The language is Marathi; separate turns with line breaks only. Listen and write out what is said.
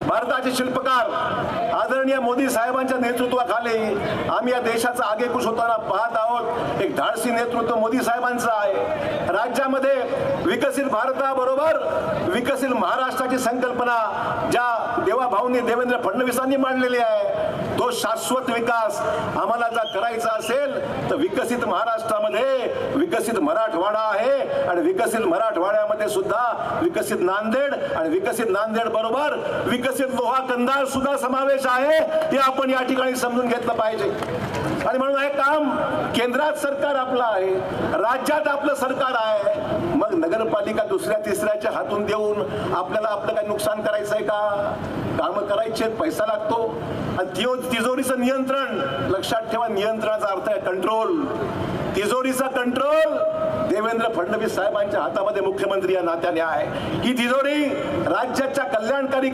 भारताचे शिल्पकार आदरणीय मोदी साहेबांच्या नेतृत्वाखाली आम्ही या देशाचा आगेकूच होताना पाहत आहोत। एक धाडसी नेतृत्व मोदी साहेबांचं आहे। राज्यामध्ये विकसित भारताबरोबर विकसित महाराष्ट्राची संकल्पना ज्या देवाभाऊंनी देवेंद्र फडणवीसांनी मांडलेली आहे, तो शाश्वत विकास आम्हाला जर करायचा असेल तर विकसित महाराष्ट्रामध्ये विकसित मराठवाडा आहे आणि विकसित मराठवाड्यामध्ये सुद्धा विकसित नांदेड आणि विकसित नांदेड बरोबर विकसित लोहा कंधार सुद्धा समावेश आहे, हे आपण या ठिकाणी समजून घेतलं पाहिजे। आणि म्हणून हे काम केंद्रात सरकार आपलं आहे, राज्यात आपलं सरकार आहे। मग नगरपालिका दुसऱ्या तिसऱ्याच्या हातून देऊन आपल्याला आपलं काही नुकसान करायचंय का? कामं करायचे, पैसा लागतो। आणि तिजोरीचं नियंत्रण लक्षात ठेवा, नियंत्रणाचा अर्थ आहे कंट्रोल। तिजोरीचा कंट्रोल देवेंद्र फडणवीस साहेबांच्या हातामध्ये मुख्यमंत्री या नात्याने आहे। ही तिजोरी राज्याच्या कल्याणकारी